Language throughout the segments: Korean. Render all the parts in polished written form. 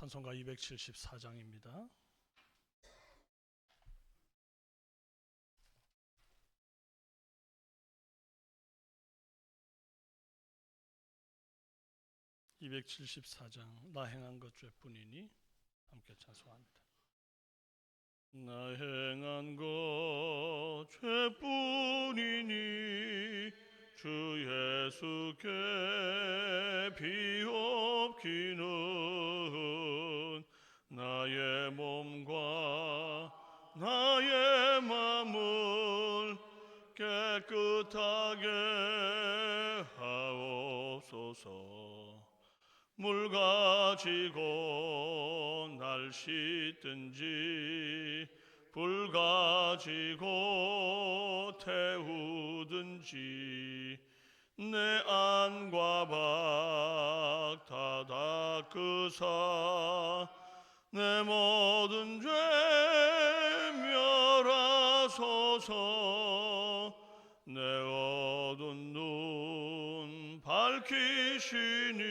찬송가 274장입니다. (274장) 나 행한 것 죄뿐이니 함께 찬송합니다. 나 행한 것 죄뿐이니 주 예수께 비옵기는 나의 몸과 나의 맘을 깨끗하게 하옵소서. 물 가지고 날 씻든지 불 가지고 태우든지 내 안과 밖 다 닦으사 내 모든 죄 멸하소서. 내 어두운 눈 밝히시니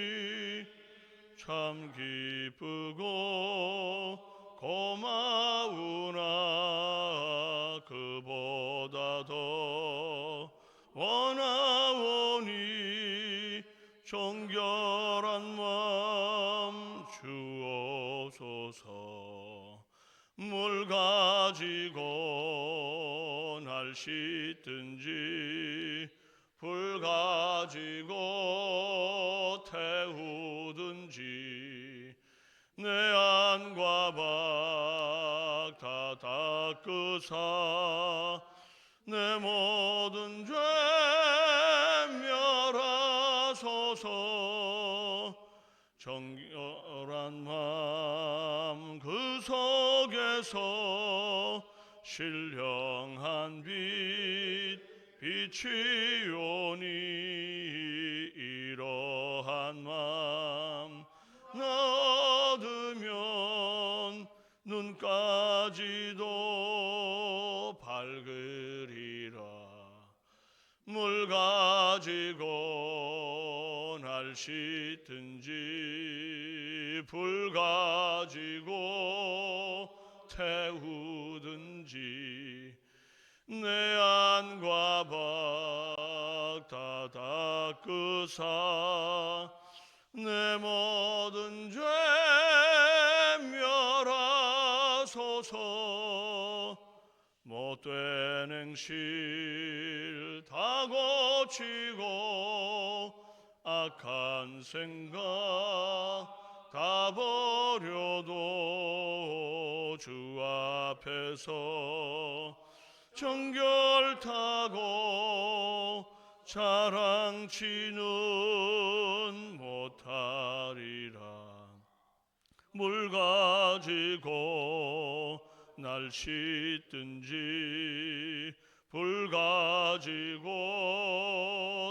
참 기쁘고 고마우나 그보다 더 원하오니 정결한 마음 주옵소서. 물 가지고 날 씻든지 불 가지고 태우든지 내 안과 밖 다 닦으사 내 모든 죄 멸하소서. 정결한 마음 그 속에서 신령한 빛 비치오니 이러한 마음 나 얻으면 눈까지도 밝으리라. 물 가지고 날 씻든지 불 가지고 태우든지 내 안과 밖 다 닦으사 내 모든 죄 멸하소서. 못된 행실 다 고치고 악한 생각 다 버려도 주 앞에서 정결타고 자랑치는 못하리라. 물 가지고 날 씻든지 불 가지고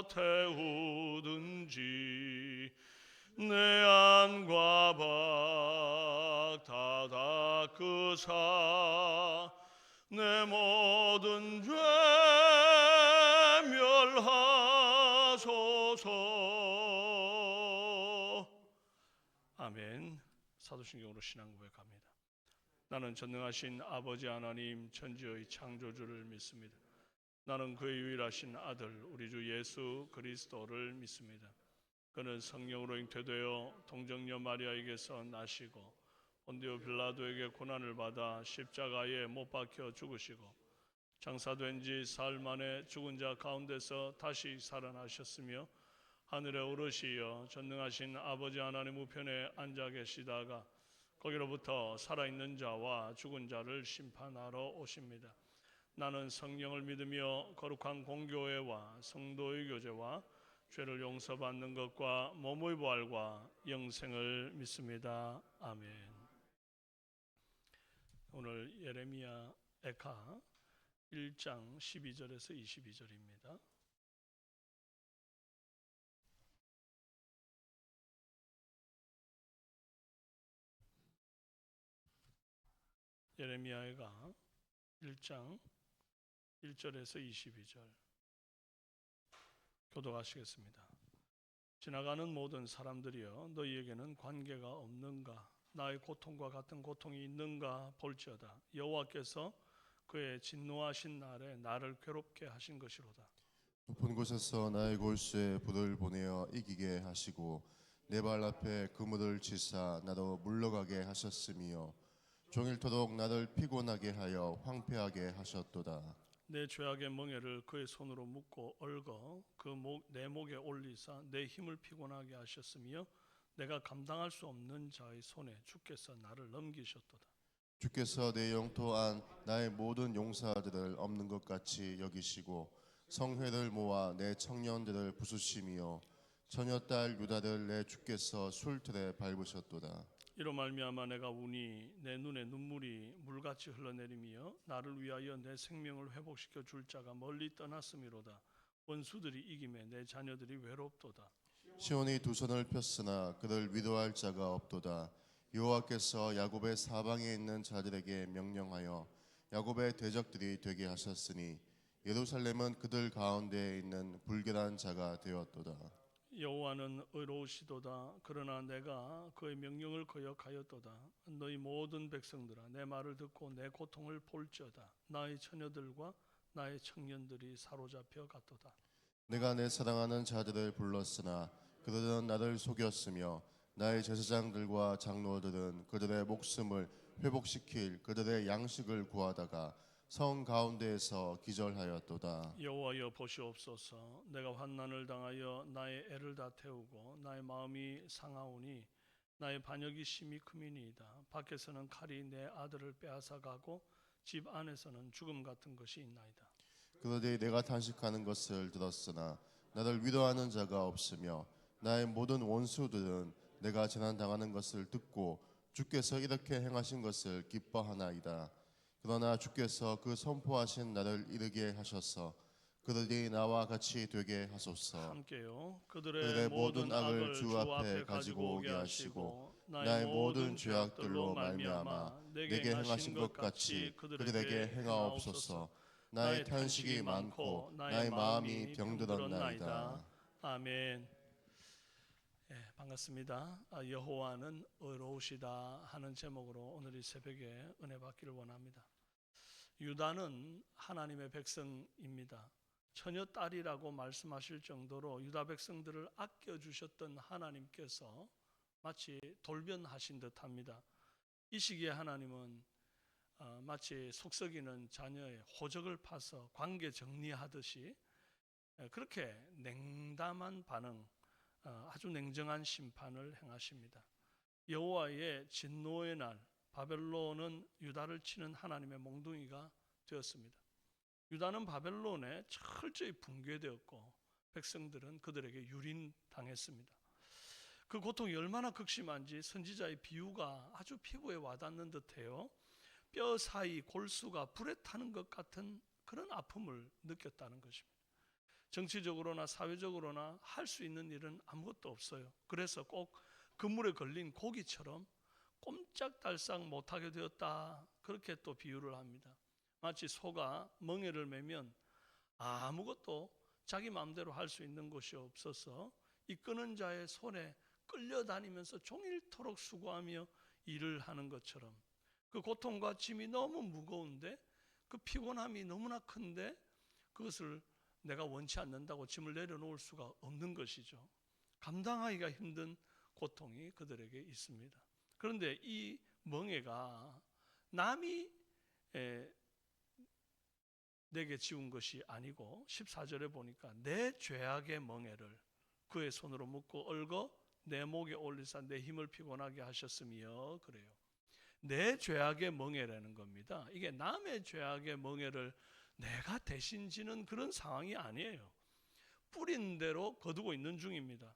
태우든지 내 안과 밖 다 닦으사 내 모든 죄 멸하소서. 아멘. 사도신경으로 신앙 고백합니다. 나는 전능하신 아버지 하나님 천지의 창조주를 믿습니다. 나는 그의 유일하신 아들 우리 주 예수 그리스도를 믿습니다. 그는 성령으로 잉태되어 동정녀 마리아에게서 나시고 본디오 빌라도에게 고난을 받아 십자가에 못 박혀 죽으시고 장사된 지 사흘 만에 죽은 자 가운데서 다시 살아나셨으며 하늘에 오르시어 전능하신 아버지 하나님 우편에 앉아 계시다가 거기로부터 살아있는 자와 죽은 자를 심판하러 오십니다. 나는 성령을 믿으며 거룩한 공교회와 성도의 교제와 죄를 용서받는 것과 몸의 부활과 영생을 믿습니다. 아멘. 오늘 예레미야 에카 1장 12절에서 22절입니다. 예레미야가 1장 1절에서 22절 교독하시겠습니다. 지나가는 모든 사람들이여 너희에게는 관계가 없는가? 나의 고통과 같은 고통이 있는가 볼지어다. 여호와께서 그의 진노하신 날에 나를 괴롭게 하신 것이로다. 높은 곳에서 나의 골수에 불을 보내어 이기게 하시고 내 발 앞에 그물을 치사 나로 물러가게 하셨으며 종일토록 나를 피곤하게 하여 황폐하게 하셨도다. 내 죄악의 멍에를 그의 손으로 묶고 얽어 내 목에 올리사 내 힘을 피곤하게 하셨으며 내가 감당할 수 없는 자의 손에 주께서 나를 넘기셨도다. 주께서 내 영토 안 나의 모든 용사들을 없는 것 같이 여기시고 성회를 모아 내 청년들을 부수시며 처녀딸 유다를 내 주께서 술틀에 밟으셨도다. 이로 말미암아 내가 우니 내 눈에 눈물이 물같이 흘러내리며 나를 위하여 내 생명을 회복시켜 줄 자가 멀리 떠났음이로다. 원수들이 이김에 내 자녀들이 외롭도다. 시온이 두 손을 폈으나 그를 위로할 자가 없도다. 여호와께서 야곱의 사방에 있는 자들에게 명령하여 야곱의 대적들이 되게 하셨으니 예루살렘은 그들 가운데에 있는 불결한 자가 되었도다. 여호와는 의로우시도다. 그러나 내가 그의 명령을 거역하였도다. 너희 모든 백성들아 내 말을 듣고 내 고통을 볼지어다. 나의 처녀들과 나의 청년들이 사로잡혀 갔도다. 내가 내 사랑하는 자들을 불렀으나 그들은 나를 속였으며 나의 제사장들과 장로들은 그들의 목숨을 회복시킬 그들의 양식을 구하다가 성 가운데에서 기절하였도다. 여호와여 보시옵소서. 내가 환난을 당하여 나의 애를 다 태우고 나의 마음이 상하오니 나의 반역이 심히 크미니이다. 밖에서는 칼이 내 아들을 빼앗아 가고 집 안에서는 죽음 같은 것이 있나이다. 그러되 내가 탄식하는 것을 들었으나 나를 위로하는 자가 없으며 나의 모든 원수들은 내가 재난 당하는 것을 듣고 주께서 이렇게 행하신 것을 기뻐하나이다. 그러나 주께서 그 선포하신 날을 이르게 하셔서 그들이 나와 같이 되게 하소서. 함께요. 그들의 그들의 모든 모든 악을 악을 주 주 앞에 앞에 가지고 가지고 오게 오게 하시고 하시고 나의 나의 모든 모든 죄악들로 죄악들로 말미암아 말미암아 내게 행하신 것 같이 그들에게 행하옵소서. 나의 탄식이 많고 나의 마음이 병들었나이다. 아멘. 반갑습니다. 여호와는 의로우시다 하는 제목으로 오늘 이 새벽에 은혜 받기를 원합니다. 유다는 하나님의 백성입니다. 처녀 딸이라고 말씀하실 정도로 유다 백성들을 아껴주셨던 하나님께서 마치 돌변하신 듯합니다. 이 시기에 하나님은 마치 속썩이는 자녀의 호적을 파서 관계 정리하듯이 그렇게 냉담한 반응, 아주 냉정한 심판을 행하십니다. 여호와의 진노의 날 바벨론은 유다를 치는 하나님의 몽둥이가 되었습니다. 유다는 바벨론에 철저히 붕괴되었고 백성들은 그들에게 유린당했습니다. 그 고통이 얼마나 극심한지 선지자의 비유가 아주 피부에 와닿는 듯해요. 뼈 사이 골수가 불에 타는 것 같은 그런 아픔을 느꼈다는 것입니다. 정치적으로나 사회적으로나 할 수 있는 일은 아무것도 없어요. 그래서 꼭 그물에 걸린 고기처럼 꼼짝달싹 못하게 되었다. 그렇게 또 비유를 합니다. 마치 소가 멍에를 매면 아무것도 자기 마음대로 할 수 있는 것이 없어서 이끄는 자의 손에 끌려다니면서 종일토록 수고하며 일을 하는 것처럼 그 고통과 짐이 너무 무거운데 그 피곤함이 너무나 큰데 그것을 내가 원치 않는다고 짐을 내려놓을 수가 없는 것이죠. 감당하기가 힘든 고통이 그들에게 있습니다. 그런데 이 멍에가 남이 내게 지운 것이 아니고 14절에 보니까 내 죄악의 멍에를 그의 손으로 묶고 얽어 내 목에 올리사 내 힘을 피곤하게 하셨으며 그래요. 내 죄악의 멍에라는 겁니다. 이게 남의 죄악의 멍에를 내가 대신 지는 그런 상황이 아니에요. 뿌린 대로 거두고 있는 중입니다.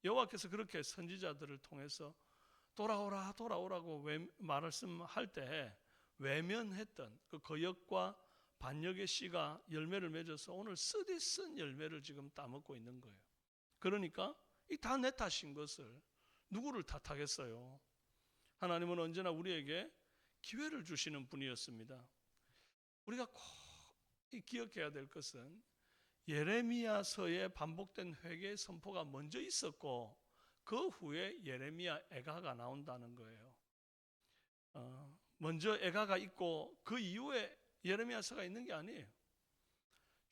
여호와께서 그렇게 선지자들을 통해서 돌아오라 돌아오라고 말씀할 때 외면했던 그 거역과 반역의 씨가 열매를 맺어서 오늘 쓰디쓴 열매를 지금 따먹고 있는 거예요. 그러니까 이 다 내 탓인 것을 누구를 탓하겠어요? 하나님은 언제나 우리에게 기회를 주시는 분이었습니다. 우리가 꼭 기억해야 될 것은 예레미야서에 반복된 회개의 선포가 먼저 있었고 그 후에 예레미야 애가가 나온다는 거예요. 먼저 애가가 있고 그 이후에 예레미야서가 있는 게 아니에요.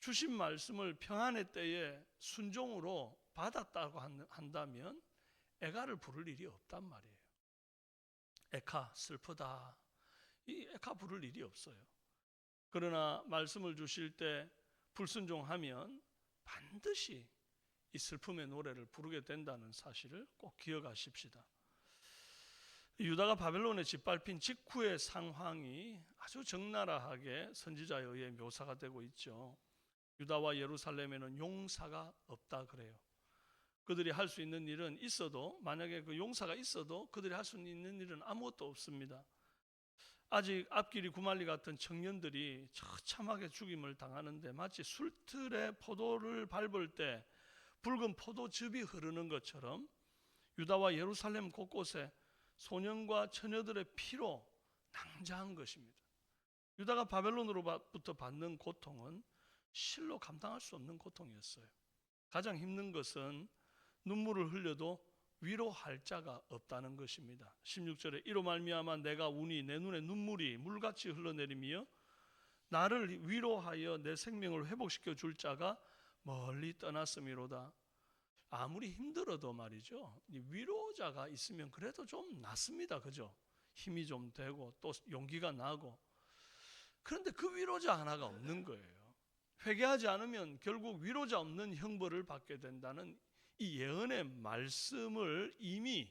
주신 말씀을 평안의 때에 순종으로 받았다고 한다면 애가를 부를 일이 없단 말이에요. 애카 슬프다, 이 애카 부를 일이 없어요. 그러나 말씀을 주실 때 불순종하면 반드시 이 슬픔의 노래를 부르게 된다는 사실을 꼭 기억하십시다. 유다가 바벨론에 짓밟힌 직후의 상황이 아주 적나라하게 선지자에 의해 묘사가 되고 있죠. 유다와 예루살렘에는 용사가 없다 그래요. 그들이 할 수 있는 일은 있어도, 만약에 그 용사가 있어도 그들이 할 수 있는 일은 아무것도 없습니다. 아직 앞길이 구말리 같은 청년들이 처참하게 죽임을 당하는데 마치 술틀에 포도를 밟을 때 붉은 포도즙이 흐르는 것처럼 유다와 예루살렘 곳곳에 소년과 처녀들의 피로 낭자한 것입니다. 유다가 바벨론으로부터 받는 고통은 실로 감당할 수 없는 고통이었어요. 가장 힘든 것은 눈물을 흘려도 위로할 자가 없다는 것입니다. 16절에 이로 말미암아 내가 우니 내 눈에 눈물이 물같이 흘러내리며 나를 위로하여 내 생명을 회복시켜 줄 자가 멀리 떠났음이로다. 아무리 힘들어도 말이죠, 위로자가 있으면 그래도 좀 낫습니다. 그죠? 힘이 좀 되고 또 용기가 나고. 그런데 그 위로자 하나가 없는 거예요. 회개하지 않으면 결국 위로자 없는 형벌을 받게 된다는 이 예언의 말씀을 이미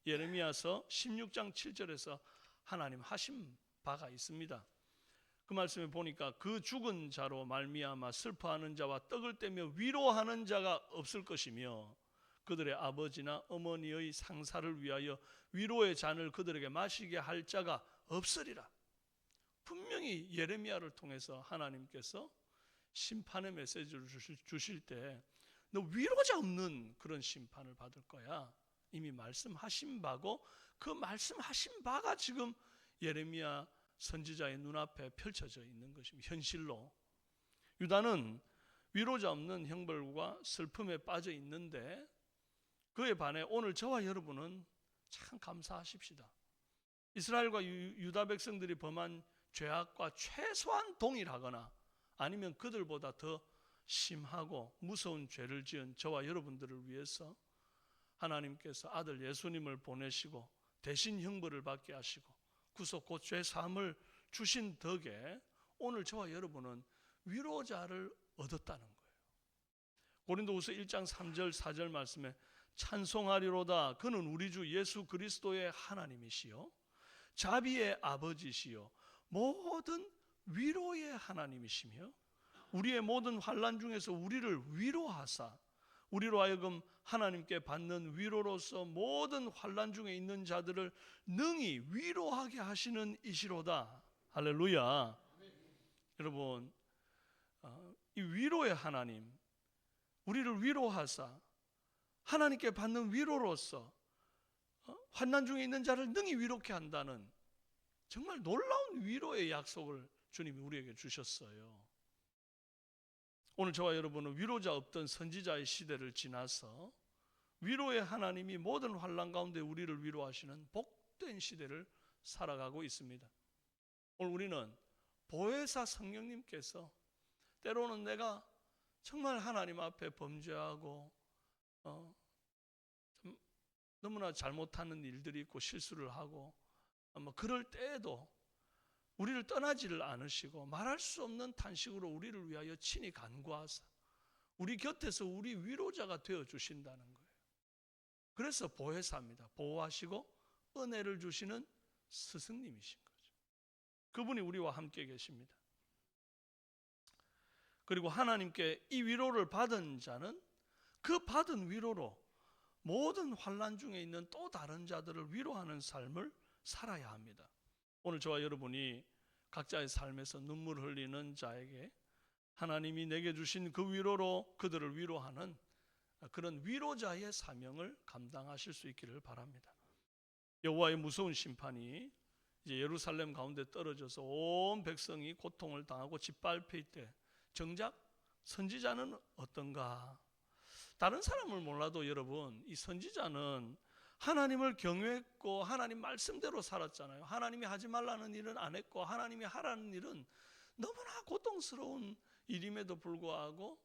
예레미야서 16장 7절에서 하나님 하신 바가 있습니다. 그 말씀에 보니까 그 죽은 자로 말미암아 슬퍼하는 자와 떡을 떼며 위로하는 자가 없을 것이며 그들의 아버지나 어머니의 상사를 위하여 위로의 잔을 그들에게 마시게 할 자가 없으리라. 분명히 예레미야를 통해서 하나님께서 심판의 메시지를 주실 때 너 위로자 없는 그런 심판을 받을 거야. 이미 말씀하신 바고 그 말씀하신 바가 지금 예레미야 선지자의 눈앞에 펼쳐져 있는 것입니다. 현실로. 유다는 위로자 없는 형벌과 슬픔에 빠져 있는데 그에 반해 오늘 저와 여러분은 참 감사하십시다. 이스라엘과 유다 백성들이 범한 죄악과 최소한 동일하거나 아니면 그들보다 더 심하고 무서운 죄를 지은 저와 여러분들을 위해서 하나님께서 아들 예수님을 보내시고 대신 형벌을 받게 하시고 구속 곧 죄 사함을 주신 덕에 오늘 저와 여러분은 위로자를 얻었다는 거예요. 고린도후서 1장 3절 4절 말씀에 찬송하리로다 그는 우리 주 예수 그리스도의 하나님이시요 자비의 아버지시요 모든 위로의 하나님이시며 우리의 모든 환난 중에서 우리를 위로하사 우리로 하여금 하나님께 받는 위로로서 모든 환난 중에 있는 자들을 능히 위로하게 하시는 이시로다. 할렐루야. 여러분, 이 위로의 하나님, 우리를 위로하사 하나님께 받는 위로로서 환난 중에 있는 자를 능히 위로케 한다는 정말 놀라운 위로의 약속을 주님이 우리에게 주셨어요. 오늘 저와 여러분은 위로자 없던 선지자의 시대를 지나서 위로의 하나님이 모든 환난 가운데 우리를 위로하시는 복된 시대를 살아가고 있습니다. 오늘 우리는 보혜사 성령님께서 때로는 내가 정말 하나님 앞에 범죄하고 너무나 잘못하는 일들이 있고 실수를 하고 그럴 때에도 우리를 떠나지를 않으시고 말할 수 없는 탄식으로 우리를 위하여 친히 간구하사 우리 곁에서 우리 위로자가 되어 주신다는 거예요. 그래서 보혜사입니다. 보호하시고 은혜를 주시는 스승님이신 거죠. 그분이 우리와 함께 계십니다. 그리고 하나님께 이 위로를 받은 자는 그 받은 위로로 모든 환난 중에 있는 또 다른 자들을 위로하는 삶을 살아야 합니다. 오늘 저와 여러분이 각자의 삶에서 눈물 흘리는 자에게 하나님이 내게 주신 그 위로로 그들을 위로하는 그런 위로자의 사명을 감당하실 수 있기를 바랍니다. 여호와의 무서운 심판이 이제 예루살렘 가운데 떨어져서 온 백성이 고통을 당하고 짓밟힐 때 정작 선지자는 어떤가? 다른 사람을 몰라도 여러분, 이 선지자는 하나님을 경외했고 하나님 말씀대로 살았잖아요. 하나님이 하지 말라는 일은 안 했고 하나님이 하라는 일은 너무나 고통스러운 일임에도 불구하고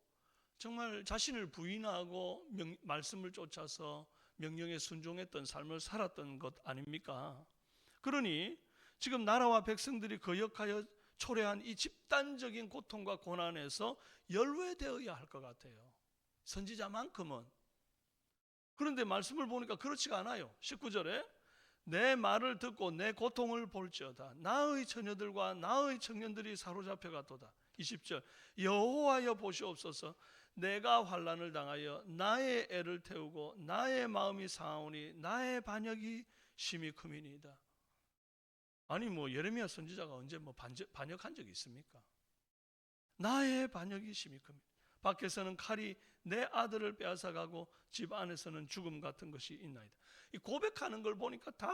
정말 자신을 부인하고 말씀을 쫓아서 명령에 순종했던 삶을 살았던 것 아닙니까? 그러니 지금 나라와 백성들이 거역하여 초래한 이 집단적인 고통과 고난에서 열외되어야 할 것 같아요. 선지자만큼은. 그런데 말씀을 보니까 그렇지가 않아요. 19절에 내 말을 듣고 내 고통을 볼지어다. 나의 처녀들과 나의 청년들이 사로잡혀가도다. 20절 여호와여 보시옵소서. 내가 환난을 당하여 나의 애를 태우고 나의 마음이 상하오니 나의 반역이 심히 크미니이다. 아니 뭐 예레미야 선지자가 언제 뭐 반역한 적이 있습니까? 나의 반역이 심히 큽니다. 밖에서는 칼이 내 아들을 빼앗아가고 집 안에서는 죽음 같은 것이 있나이다. 이 고백하는 걸 보니까 다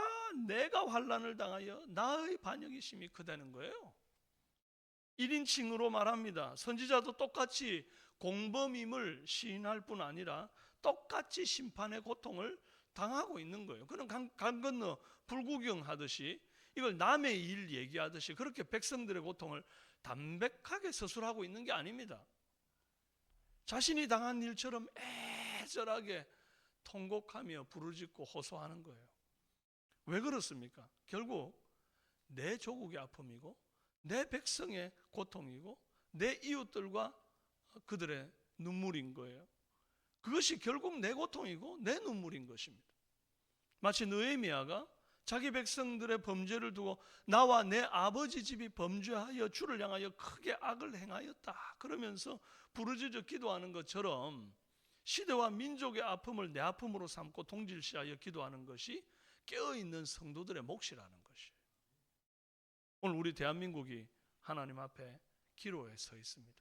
내가 환난을 당하여 나의 반역이 심히 크다는 거예요. 1인칭으로 말합니다. 선지자도 똑같이 공범임을 시인할 뿐 아니라 똑같이 심판의 고통을 당하고 있는 거예요. 그는 강 건너 불구경하듯이 이걸 남의 일 얘기하듯이 그렇게 백성들의 고통을 담백하게 서술하고 있는 게 아닙니다. 자신이 당한 일처럼 애절하게 통곡하며 부르짖고 호소하는 거예요. 왜 그렇습니까? 결국 내 조국의 아픔이고 내 백성의 고통이고 내 이웃들과 그들의 눈물인 거예요. 그것이 결국 내 고통이고 내 눈물인 것입니다. 마치 느헤미야가 자기 백성들의 범죄를 두고 나와 내 아버지 집이 범죄하여 주를 향하여 크게 악을 행하였다 그러면서 부르짖어 기도하는 것처럼 시대와 민족의 아픔을 내 아픔으로 삼고 동질시하여 기도하는 것이 깨어있는 성도들의 몫이라는 것이에요. 오늘 우리 대한민국이 하나님 앞에 기로에 서 있습니다.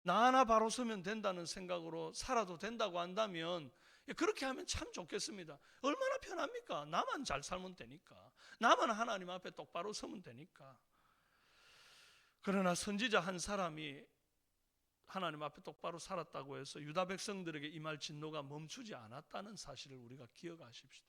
나 하나 바로 서면 된다는 생각으로 살아도 된다고 한다면 그렇게 하면 참 좋겠습니다. 얼마나 편합니까? 나만 잘 살면 되니까. 나만 하나님 앞에 똑바로 서면 되니까. 그러나 선지자 한 사람이 하나님 앞에 똑바로 살았다고 해서 유다 백성들에게 임할 진노가 멈추지 않았다는 사실을 우리가 기억하십시다.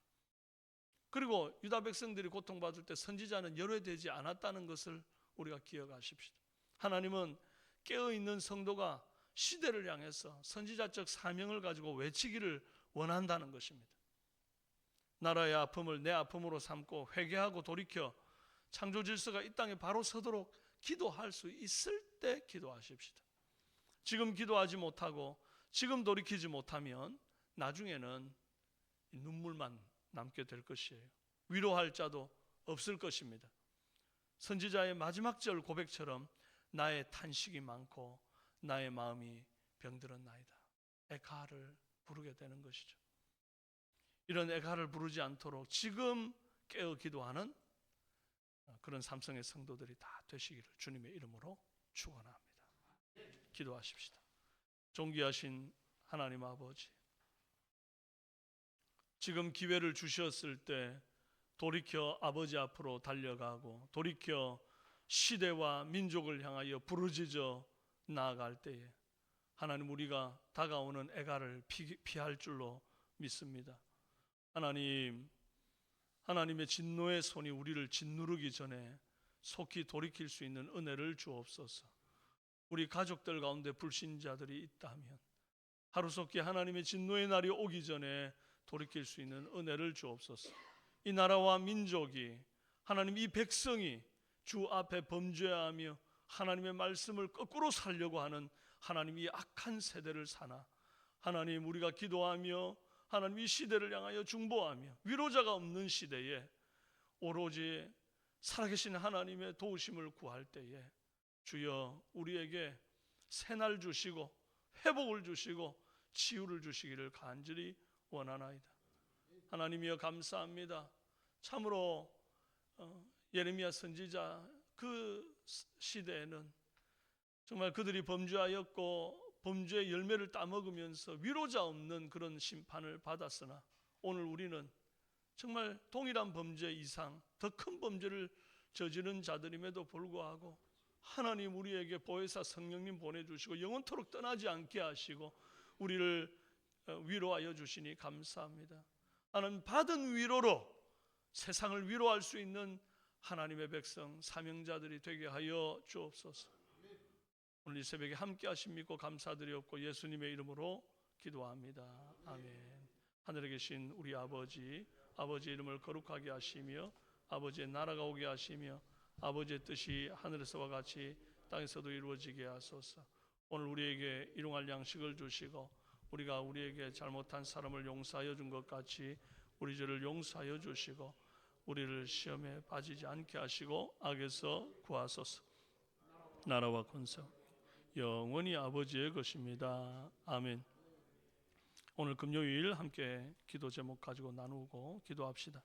그리고 유다 백성들이 고통받을 때 선지자는 열외되지 않았다는 것을 우리가 기억하십시다. 하나님은 깨어있는 성도가 시대를 향해서 선지자적 사명을 가지고 외치기를 원한다는 것입니다. 나라의 아픔을 내 아픔으로 삼고 회개하고 돌이켜 창조 질서가 이 땅에 바로 서도록 기도할 수 있을 때 기도하십시다. 지금 기도하지 못하고 지금 돌이키지 못하면 나중에는 눈물만 남게 될 것이에요. 위로할 자도 없을 것입니다. 선지자의 마지막 절 고백처럼 나의 탄식이 많고 나의 마음이 병들었나이다. 에카를 부르게 되는 것이죠. 이런 에카를 부르지 않도록 지금 깨어 기도하는 그런 삼성의 성도들이 다 되시기를 주님의 이름으로 축원합니다. 기도하십시다. 존귀하신 하나님 아버지, 지금 기회를 주셨을 때 돌이켜 아버지 앞으로 달려가고 돌이켜 시대와 민족을 향하여 부르짖어 나아갈 때에 하나님 우리가 다가오는 애가를 피할 줄로 믿습니다. 하나님, 하나님의 진노의 손이 우리를 짓누르기 전에 속히 돌이킬 수 있는 은혜를 주옵소서. 우리 가족들 가운데 불신자들이 있다면 하루속히 하나님의 진노의 날이 오기 전에 돌이킬 수 있는 은혜를 주옵소서. 이 나라와 민족이 하나님 이 백성이 주 앞에 범죄하며 하나님의 말씀을 거꾸로 살려고 하는 하나님 이 악한 세대를 사나 하나님 우리가 기도하며 하나님 이 시대를 향하여 중보하며 위로자가 없는 시대에 오로지 살아계신 하나님의 도우심을 구할 때에 주여 우리에게 새날 주시고 회복을 주시고 치유를 주시기를 간절히 원하나이다. 하나님이여 감사합니다. 참으로 예레미야 선지자 그 시대에는 정말 그들이 범죄하였고 범죄의 열매를 따먹으면서 위로자 없는 그런 심판을 받았으나 오늘 우리는 정말 동일한 범죄 이상 더 큰 범죄를 저지른 자들임에도 불구하고 하나님 우리에게 보혜사 성령님 보내주시고 영원토록 떠나지 않게 하시고 우리를 위로하여 주시니 감사합니다. 나는 받은 위로로 세상을 위로할 수 있는 하나님의 백성, 사명자들이 되게 하여 주옵소서. 오늘 이 새벽에 함께 하심 믿고 감사드리옵고 예수님의 이름으로 기도합니다. 아멘. 하늘에 계신 우리 아버지, 아버지의 이름을 거룩하게 하시며 아버지의 나라가 오게 하시며 아버지의 뜻이 하늘에서와 같이 땅에서도 이루어지게 하소서. 오늘 우리에게 일용할 양식을 주시고 우리가 우리에게 잘못한 사람을 용서하여 준 것 같이 우리 죄를 용서하여 주시고 우리를 시험에 빠지지 않게 하시고 악에서 구하소서. 나라와 권세 영원히 아버지의 것입니다. 아멘. 오늘 금요일 함께 기도 제목 가지고 나누고 기도합시다.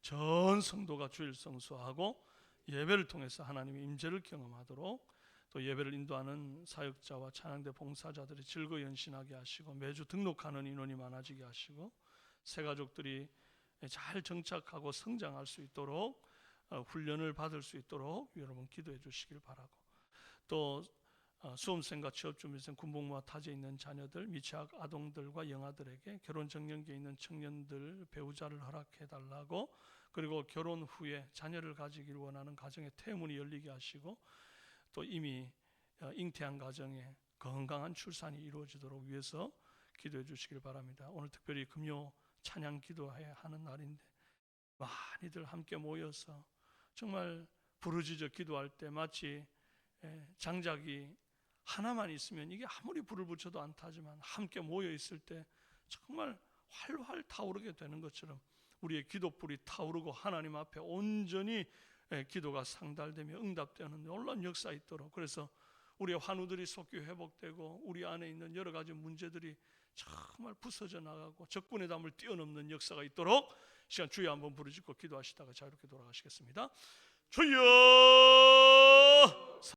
전 성도가 주일 성수하고 예배를 통해서 하나님의 임재를 경험하도록 또 예배를 인도하는 사역자와 찬양대 봉사자들이 즐거이 헌신하게 하시고 매주 등록하는 인원이 많아지게 하시고 새 가족들이 잘 정착하고 성장할 수 있도록 훈련을 받을 수 있도록 여러분 기도해 주시길 바라고, 또 수험생과 취업준비생, 군복무와 타지에 있는 자녀들, 미취학 아동들과 영아들에게 결혼 정년기에 있는 청년들 배우자를 허락해 달라고, 그리고 결혼 후에 자녀를 가지길 원하는 가정의 태문이 열리게 하시고 또 이미 잉태한 가정에 건강한 출산이 이루어지도록 위해서 기도해 주시길 바랍니다. 오늘 특별히 금요 찬양 기도해야 하는 날인데 많이들 함께 모여서 정말 부르짖어 기도할 때 마치 장작이 하나만 있으면 이게 아무리 불을 붙여도 안 타지만 함께 모여 있을 때 정말 활활 타오르게 되는 것처럼 우리의 기도불이 타오르고 하나님 앞에 온전히 기도가 상달되며 응답되는 놀라운 역사 있도록, 그래서 우리의 환우들이 속히 회복되고 우리 안에 있는 여러 가지 문제들이 정말 부서져 나가고 적군의 담을 뛰어넘는 역사가 있도록 시간 주여 한번 부르짖고 기도하시다가 자유롭게 돌아가시겠습니다. 주여